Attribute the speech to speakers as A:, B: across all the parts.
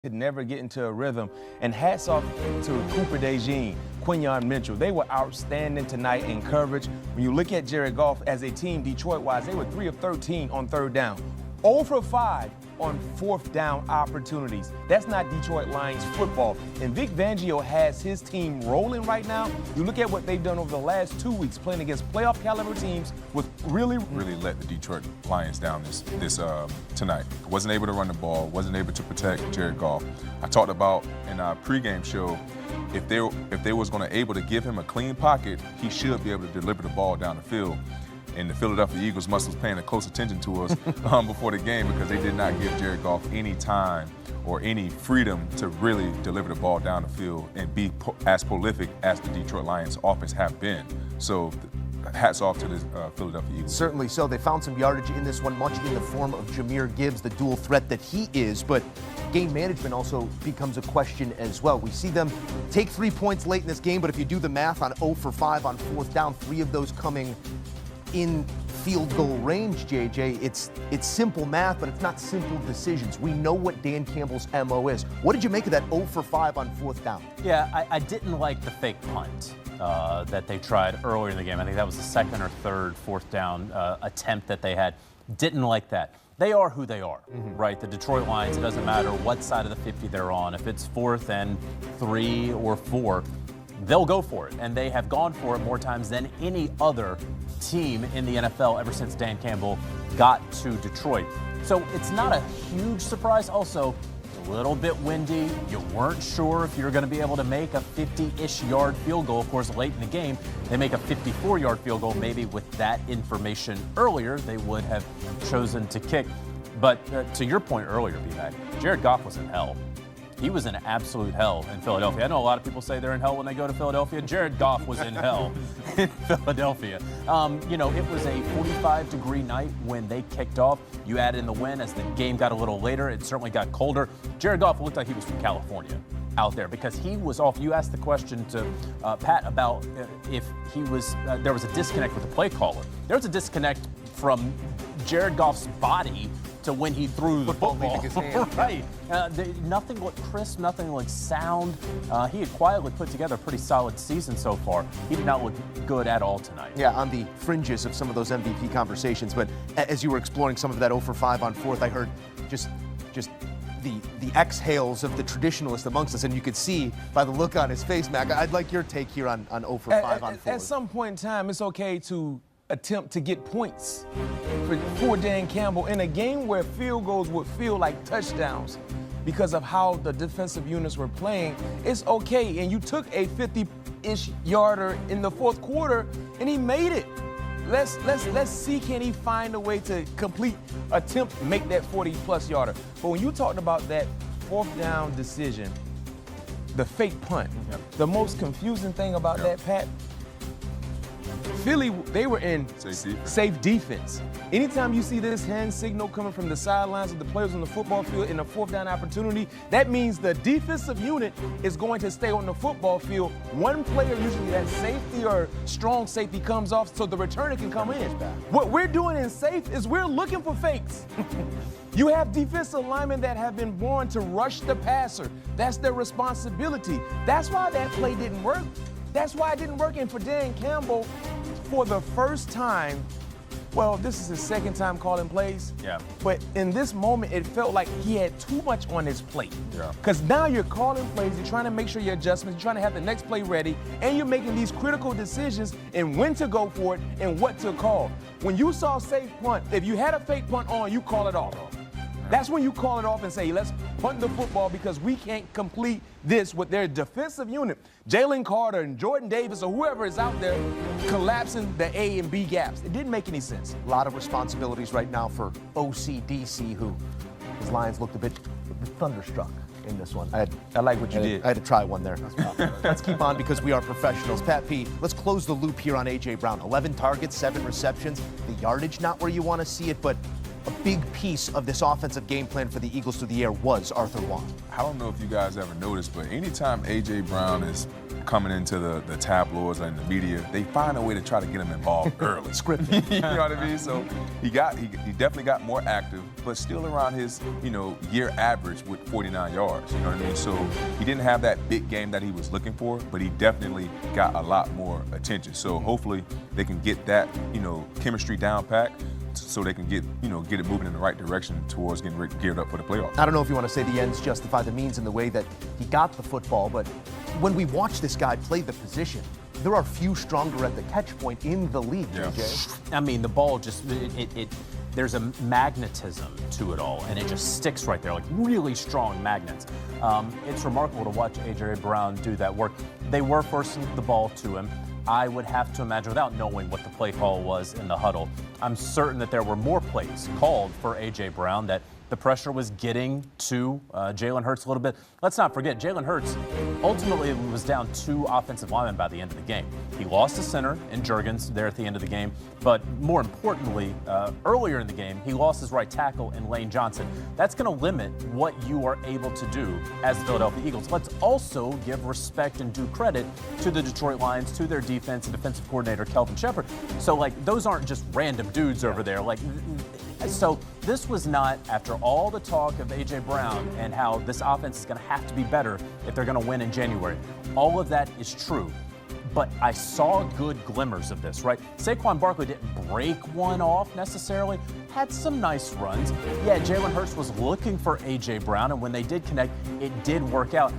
A: could never get into a rhythm. And hats off to Cooper DeJean, Quinyon Mitchell. They were outstanding tonight in coverage. When you look at Jared Goff as a team, Detroit-wise, they were 3 of 13 on third down. 0 for 5 on fourth down opportunities. That's not Detroit Lions football. And Vic Fangio has his team rolling right now. You look at what they've done over the last 2 weeks, playing against playoff caliber teams with really
B: let the Detroit Lions down this tonight. Wasn't able to run the ball, wasn't able to protect Jared Goff. I talked about in our pregame show, if they was going to able to give him a clean pocket, he should be able to deliver the ball down the field. And the Philadelphia Eagles must have paying close attention to us before the game, because they did not give Jared Goff any time or any freedom to really deliver the ball down the field and be as prolific as the Detroit Lions offense have been. So hats off to the Philadelphia Eagles.
C: Certainly so. They found some yardage in this one, much in the form of Jahmyr Gibbs, the dual threat that he is. But game management also becomes a question as well. We see them take 3 points late in this game, but if you do the math on 0 for 5 on fourth down, 3 of those coming in field goal range, JJ, it's simple math, but it's not simple decisions. We know what Dan Campbell's MO is. What did you make of that 0 for 5 on fourth down?
D: Yeah, I didn't like the fake punt that they tried earlier in the game. I think that was the second or third fourth down attempt that they had. Didn't like that. They are who they are, right? The Detroit Lions, it doesn't matter what side of the 50 they're on. If it's 4th and 3 or 4, they'll go for it, and they have gone for it more times than any other team in the NFL ever since Dan Campbell got to Detroit. So it's not a huge surprise. Also, a little bit windy. You weren't sure if you were going to be able to make a 50-ish yard field goal. Of course, late in the game, they make a 54-yard field goal. Maybe with that information earlier, they would have chosen to kick. But to your point earlier, B-Mac, Jared Goff was in hell. He was in absolute hell in Philadelphia. I know a lot of people say they're in hell when they go to Philadelphia. Jared Goff was in hell in Philadelphia. You know, it was a 45-degree night when they kicked off. You add in the wind as the game got a little later. It certainly got colder. Jared Goff looked like he was from California out there, because he was off. You asked the question to Pat about if he was, there was a disconnect with the play caller. There was a disconnect from Jared Goff's body to when he threw the football.
C: Leaving his hand.
D: Right. Nothing looked crisp, nothing looked sound. He had quietly put together a pretty solid season so far. He did not look good at all tonight.
C: Yeah, on the fringes of some of those MVP conversations. But as you were exploring some of that 0 for 5 on fourth, I heard just the exhales of the traditionalist amongst us, and you could see by the look on his face, Mac. I'd like your take here on 0 for 5 on fourth.
A: At some point in time, it's okay to attempt to get points for Dan Campbell in a game where field goals would feel like touchdowns because of how the defensive units were playing. It's okay, and you took a 50-ish yarder in the fourth quarter, and he made it. Let's see, can he find a way to make that 40-plus yarder. But when you talked about that fourth down decision, the fake punt, the most confusing thing about that, Pat, Philly, they were in safe defense. Anytime you see this hand signal coming from the sidelines of the players on the football field in a fourth down opportunity, that means the defensive unit is going to stay on the football field. One player, usually that safety or strong safety, comes off so the returner can come in. What we're doing in safe is we're looking for fakes. You have defensive linemen that have been born to rush the passer. That's their responsibility. That's why that play didn't work. That's why it didn't work. And for Dan Campbell, for the first time, well, this is his second time calling plays.
D: Yeah.
A: But in this moment, it felt like he had too much on his plate. Yeah. Because now you're calling plays, you're trying to make sure your adjustments, you're trying to have the next play ready, and you're making these critical decisions in when to go for it and what to call. When you saw safe punt, if you had a fake punt on, you call it off. That's when you call it off and say, let's punt the football because we can't complete this with their defensive unit. Jalen Carter and Jordan Davis or whoever is out there collapsing the A and B gaps. It didn't make any sense.
C: A lot of responsibilities right now for OCDC, who his Lions looked a bit thunderstruck in this one.
A: I like what you did.
C: I had to try one there. Let's keep on because we are professionals. Pat P, let's close the loop here on A.J. Brown. 11 targets, 7 receptions. The yardage not where you want to see it, but a big piece of this offensive game plan for the Eagles through the air was Arthur Juan.
B: I don't know if you guys ever noticed, but anytime A.J. Brown is coming into the tabloids and the media, they find a way to try to get him involved early.
C: Scripted.
B: You know what I mean? So he definitely got more active, but still around his, year average with 49 yards. You know what I mean? So he didn't have that big game that he was looking for, but he definitely got a lot more attention. So hopefully they can get that, chemistry down pat, so they can get it moving in the right direction towards getting geared up for the playoffs.
C: I don't know if you want to say the ends justify the means in the way that he got the football, but when we watch this guy play the position, there are few stronger at the catch point in the league, JJ.
D: I mean, the ball just, there's a magnetism to it all, and it just sticks right there, like really strong magnets. It's remarkable to watch A.J. Brown do that work. They were forcing the ball to him. I would have to imagine, without knowing what the play call was in the huddle, I'm certain that there were more plays called for A.J. Brown, that the pressure was getting to Jalen Hurts a little bit. Let's not forget, Jalen Hurts ultimately was down 2 offensive linemen by the end of the game. He lost the center in Juergens there at the end of the game, but more importantly, earlier in the game, he lost his right tackle in Lane Johnson. That's going to limit what you are able to do as the Philadelphia Eagles. Let's also give respect and due credit to the Detroit Lions, to their defense and defensive coordinator, Kelvin Shepard. So, those aren't just random dudes over there. So this was not, after all the talk of A.J. Brown and how this offense is going to have to be better if they're going to win in January. All of that is true. But I saw good glimmers of this, right? Saquon Barkley didn't break one off necessarily, had some nice runs. Yeah, Jalen Hurts was looking for A.J. Brown, and when they did connect, it did work out.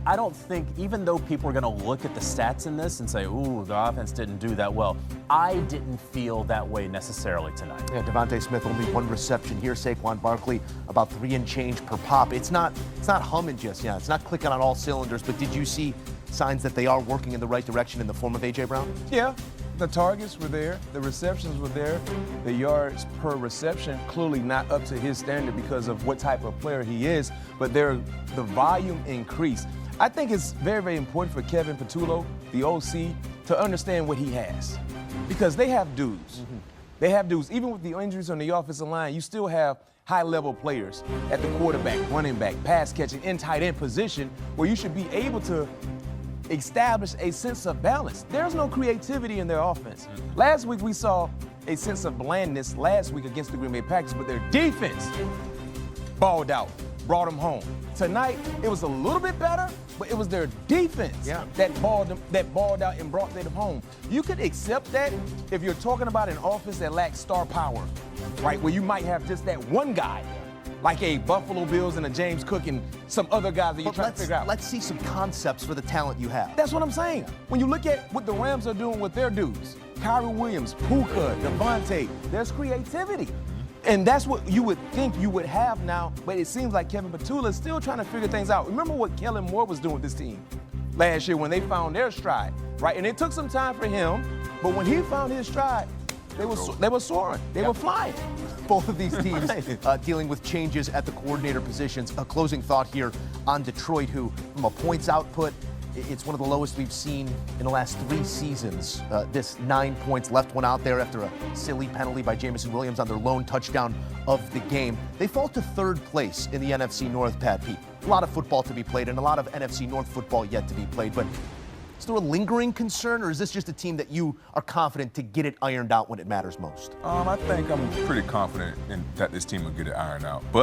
D: I don't think, even though people are going to look at the stats in this and say, ooh, the offense didn't do that well, I didn't feel that way necessarily tonight.
C: Yeah, Devontae Smith, only 1 reception here. Saquon Barkley, about 3 and change per pop. It's not humming just yet. It's not clicking on all cylinders, but did you see signs that they are working in the right direction in the form of A.J. Brown?
A: Yeah, the targets were there, the receptions were there, the yards per reception clearly not up to his standard because of what type of player he is, but the volume increased. I think it's very, very important for Kevin Patullo, the OC, to understand what he has, because they have dudes. They have dudes. Even with the injuries on the offensive line, you still have high-level players at the quarterback, running back, pass catching, and tight end position where you should be able to establish a sense of balance. There's no creativity in their offense. Last week we saw a sense of blandness last week against the Green Bay Packers, but their defense balled out, brought them home. Tonight it was a little bit better, but it was their defense that balled out and brought them home. You could accept that if you're talking about an offense that lacks star power, right? Where you might have just that one guy, like a Buffalo Bills and a James Cook and some other guys that you're trying to figure out.
C: Let's see some concepts for the talent you have.
A: That's what I'm saying. When you look at what the Rams are doing with their dudes, Kyrie Williams, Puka, Devontae, there's creativity. And that's what you would think you would have now, but it seems like Kevin Patullo is still trying to figure things out. Remember what Kellen Moore was doing with this team last year when they found their stride, right? And it took some time for him, but when he found his stride, they were soaring. They were flying.
C: Both of these teams dealing with changes at the coordinator positions. A closing thought here on Detroit, who, from a points output, it's one of the lowest we've seen in the last 3 seasons. This 9 points, left one out there after a silly penalty by Jameson Williams on their lone touchdown of the game. They fall to 3rd place in the NFC North, Pat Pete. A lot of football to be played and a lot of NFC North football yet to be played, but is there a lingering concern, or is this just a team that you are confident to get it ironed out when it matters most?
B: I think I'm pretty confident that this team will get it ironed out. But